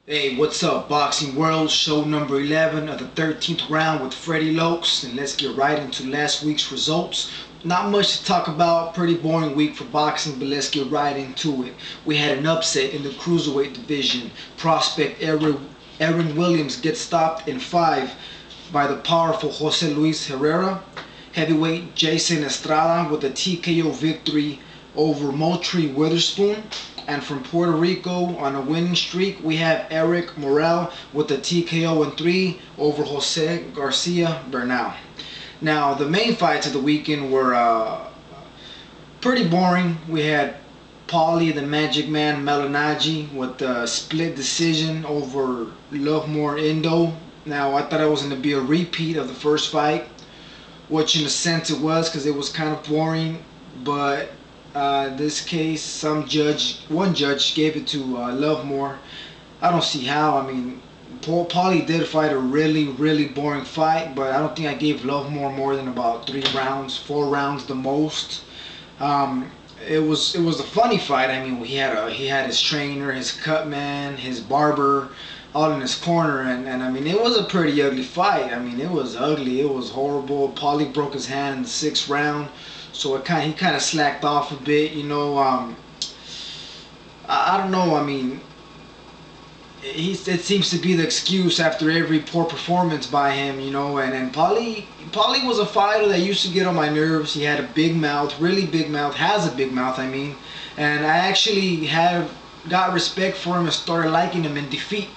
Hey, what's up, Boxing World? Show number 11 of the 13th round with Freddylokz, and let's get right into last week's results. Not much to talk about, pretty boring week for boxing, but let's get right into it. We had an upset in the cruiserweight division. Prospect Aaron Williams gets stopped in 5 by the powerful Jose Luis Herrera. Heavyweight Jason Estrada with a TKO victory over Moultrie Witherspoon. And from Puerto Rico on a winning streak, we have Eric Morel with a TKO in 3 over Jose Garcia Bernal. Now, the main fights of the weekend were pretty boring. We had Paulie the Magic Man Malignaggi with a split decision over Lovemore Indo. Now, I thought it was going to be a repeat of the first fight, which in a sense it was, because it was kind of boring. But this case, one judge gave it to Lovemore. I don't see how. I mean, Paulie did fight a really boring fight, but I don't think I gave Lovemore more than about 3 rounds, 4 rounds the most. It was a funny fight. I mean, he had his trainer, his cut man, his barber, all in his corner, and I mean, it was a pretty ugly fight. I mean, it was ugly, it was horrible. Paulie broke his hand in the 6th round, so he kind of slacked off a bit, you know. I don't know. I mean, it seems to be the excuse after every poor performance by him, you know. And Paulie was a fighter that used to get on my nerves. He had a big mouth, really big mouth, has a big mouth, I mean. And I actually got respect for him and started liking him in defeat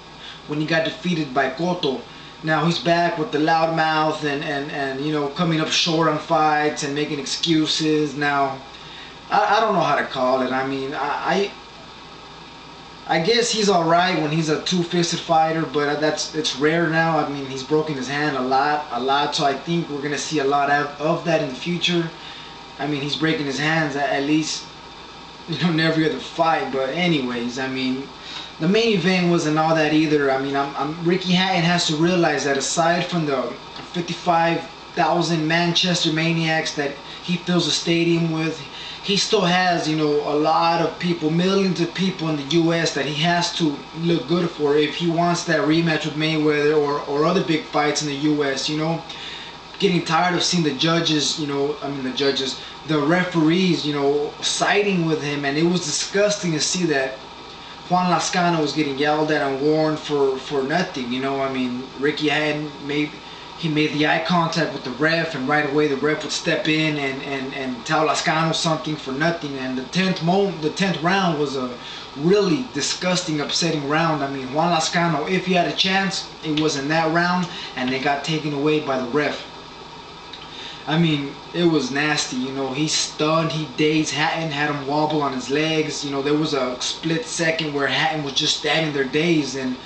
when he got defeated by Cotto. Now he's back with the loud mouth and you know, coming up short on fights and making excuses. Now I don't know how to call it. I mean, I guess he's alright when he's a two-fisted fighter, but it's rare now. I mean, he's broken his hand a lot, so I think we're gonna see a lot of that in the future. I mean, he's breaking his hands at least, you know, in every other fight. But anyways, I mean, the main event wasn't all that either. I mean, Ricky Hatton has to realize that aside from the 55,000 Manchester Maniacs that he fills the stadium with, he still has, you know, a lot of people, millions of people in the U.S. that he has to look good for if he wants that rematch with Mayweather or other big fights in the U.S., you know. Getting tired of seeing the judges, you know, the referees, you know, siding with him, and it was disgusting to see that Juan Lascano was getting yelled at and warned for nothing, you know. I mean, Ricky Hatton made the eye contact with the ref, and right away the ref would step in and tell Lascano something for nothing. And the 10th round was a really disgusting, upsetting round. I mean, Juan Lascano, if he had a chance, it was in that round, and they got taken away by the ref. I mean, it was nasty, you know. He stunned, he dazed Hatton, had him wobble on his legs. You know, there was a split second where Hatton was just standing there dazed, and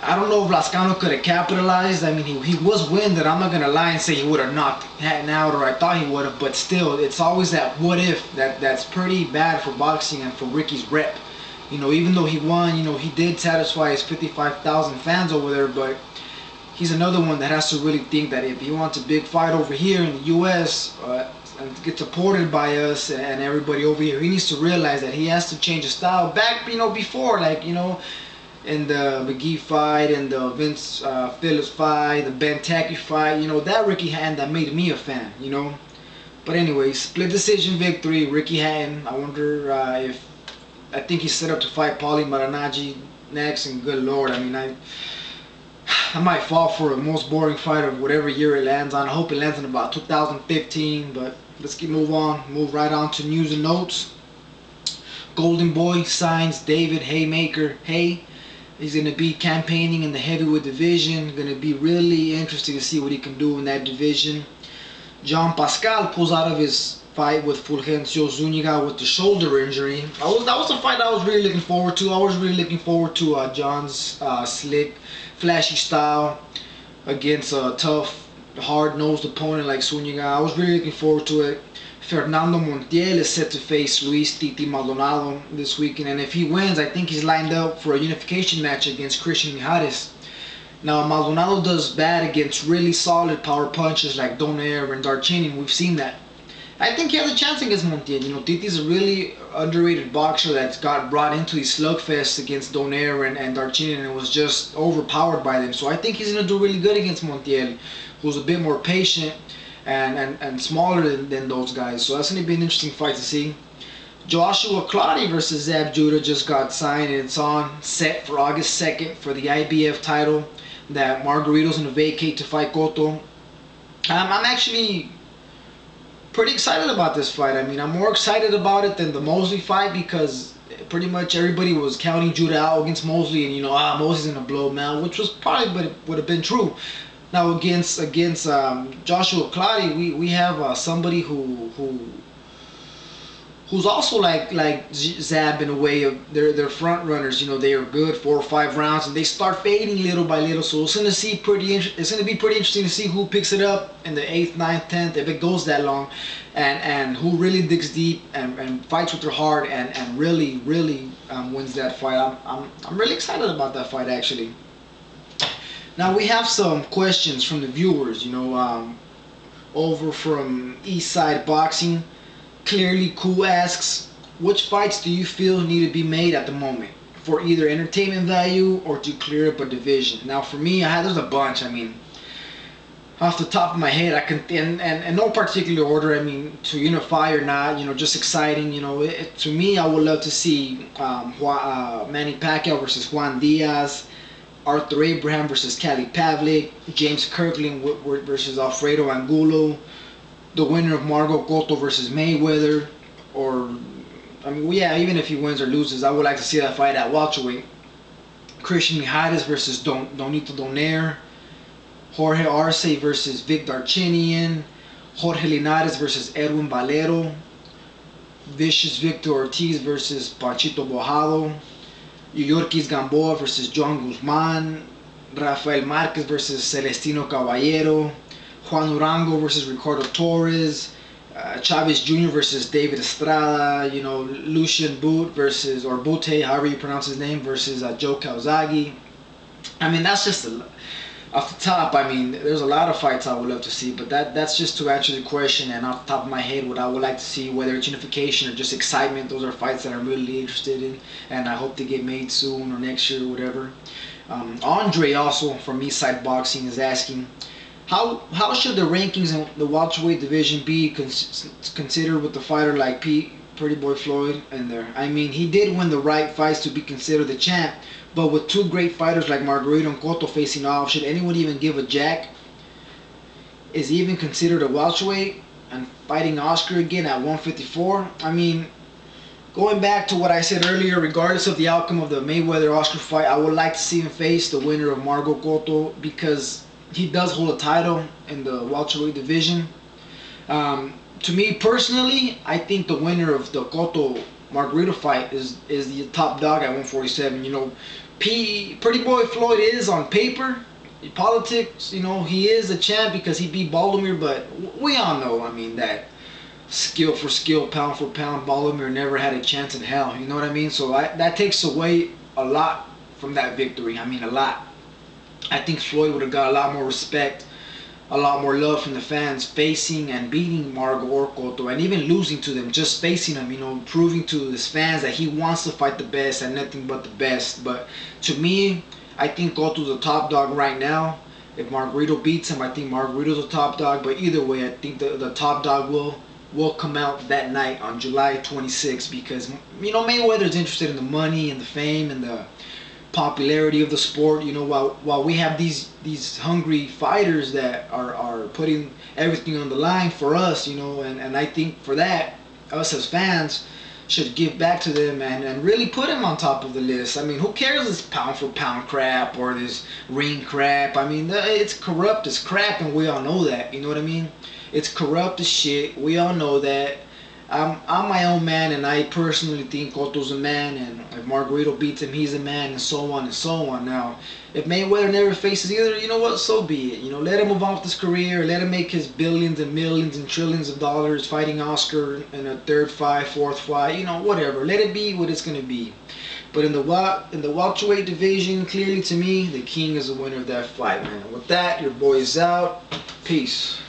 I don't know if Lascano could have capitalized. I mean, he was winded. I'm not going to lie and say he would have knocked Hatton out, or I thought he would have, but still, it's always that what if that's pretty bad for boxing and for Ricky's rep. You know, even though he won, you know, he did satisfy his 55,000 fans over there, but he's another one that has to really think that if he wants a big fight over here in the U.S. And get supported by us and everybody over here, he needs to realize that he has to change his style. Back, you know, before, like, you know, in the McGee fight and the Vince Phillips fight, the Benteke fight, you know, that Ricky Hatton that made me a fan, you know. But anyway, split decision victory, Ricky Hatton. I wonder I think he's set up to fight Paulie Malignaggi next, and good Lord, I mean, I might fall for a most boring fight of whatever year it lands on. I hope it lands in about 2015, but let's move right on to news and notes. Golden Boy signs David Haymaker Hay. He's going to be campaigning in the heavyweight division. Going to be really interesting to see what he can do in that division. John Pascal pulls out of his fight with Fulgencio Zuniga with the shoulder injury. That was a fight I was really looking forward to. I was really looking forward to John's slick, flashy style against a tough, hard-nosed opponent like Zuniga. I was really looking forward to it. Fernando Montiel is set to face Luis Titi Maldonado this weekend, and if he wins, I think he's lined up for a unification match against Christian Mijares. Now, Maldonado does bad against really solid power punches like Donaire and Darchinyan. We've seen that. I think he has a chance against Montiel. You know, Titi's a really underrated boxer that's got brought into these slugfests against Donaire and Darchinyan and was just overpowered by them. So I think he's going to do really good against Montiel, who's a bit more patient and smaller than those guys. So that's going to be an interesting fight to see. Joshua Clottey versus Zab Judah just got signed, and it's on set for August 2nd for the IBF title that Margarito's going to vacate to fight Cotto. I'm actually pretty excited about this fight. I mean, I'm more excited about it than the Mosley fight because pretty much everybody was counting Judah out against Mosley, and you know, Mosley's gonna blow him out, which was probably, but it would have been true. Now against Joshua Clottey, we have somebody who's also like Zab in a way of they're front runners. You know, they are good 4 or 5 rounds and they start fading little by little. So it's gonna be pretty interesting to see who picks it up in the 8th, 9th, 10th if it goes that long, and who really digs deep and fights with their heart and really wins that fight. I'm really excited about that fight actually. Now we have some questions from the viewers. You know, over from Eastside Boxing. Clearly Cool asks, which fights do you feel need to be made at the moment for either entertainment value or to clear up a division? Now for me, there's a bunch. I mean, off the top of my head, I can, and no particular order. I mean, to unify or not, you know, just exciting. You know, to me, I would love to see Manny Pacquiao versus Juan Diaz, Arthur Abraham versus Cali Pavlik, James Kirkland versus Alfredo Angulo, the winner of Margot Cotto versus Mayweather, or I mean, yeah, even if he wins or loses, I would like to see that fight at welterweight. Christian Mijares versus Donito Donaire, Jorge Arce versus Vic Darchinyan, Jorge Linares versus Edwin Valero, Vicious Victor Ortiz versus Panchito Bojado, Yorkis Gamboa versus John Guzman, Rafael Marquez versus Celestino Caballero, Juan Urango versus Ricardo Torres, Chavez Jr. versus David Estrada, you know, Lucian Boot versus, or Bute, however you pronounce his name, versus Joe Calzaghe. I mean, that's just off the top. I mean, there's a lot of fights I would love to see, but that's just to answer the question, and off the top of my head, what I would like to see, whether it's unification or just excitement, those are fights that I'm really interested in, and I hope they get made soon or next year or whatever. Andre also from Eastside Boxing is asking, how should the rankings in the welterweight division be considered with a fighter like Pretty Boy Floyd in there? I mean, he did win the right fights to be considered the champ, but with 2 great fighters like Margarito and Cotto facing off, should anyone even give a jack? Is he even considered a welterweight? And fighting Oscar again at 154? I mean, going back to what I said earlier, regardless of the outcome of the Mayweather-Oscar fight, I would like to see him face the winner of Margot Cotto because he does hold a title in the welterweight division. To me personally, I think the winner of the Cotto Margarito fight is the top dog at 147. You know, Pretty Boy Floyd is on paper, in politics, you know, he is a champ because he beat Baldomir, but we all know, I mean, that skill for skill, pound for pound, Baldomir never had a chance in hell. You know what I mean? So that takes away a lot from that victory. I mean, a lot. I think Floyd would have got a lot more respect, a lot more love from the fans facing and beating Margot or Cotto, and even losing to them, just facing them, you know, proving to his fans that he wants to fight the best and nothing but the best. But to me, I think Cotto's the top dog right now. If Margarito beats him, I think Margarito's the top dog. But either way, I think the top dog will come out that night on July 26th because, you know, Mayweather's interested in the money and the fame and the popularity of the sport. You know, while we have these hungry fighters that are putting everything on the line for us, you know, and I think for that, us as fans should give back to them and really put him on top of the list. I mean, who cares this pound for pound crap or this ring crap? I mean, it's corrupt as crap, and we all know that. You know what I mean? It's corrupt as shit. We all know that. I'm my own man, and I personally think Cotto's a man, and if Margarito beats him, he's a man, and so on and so on. Now, if Mayweather never faces either, you know what, so be it. You know, let him move on with his career, let him make his billions and millions and trillions of dollars fighting Oscar in a 3rd fight, 4th fight, you know, whatever. Let it be what it's going to be. But in the welterweight division, clearly to me, the king is the winner of that fight, man. With that, your boy is out. Peace.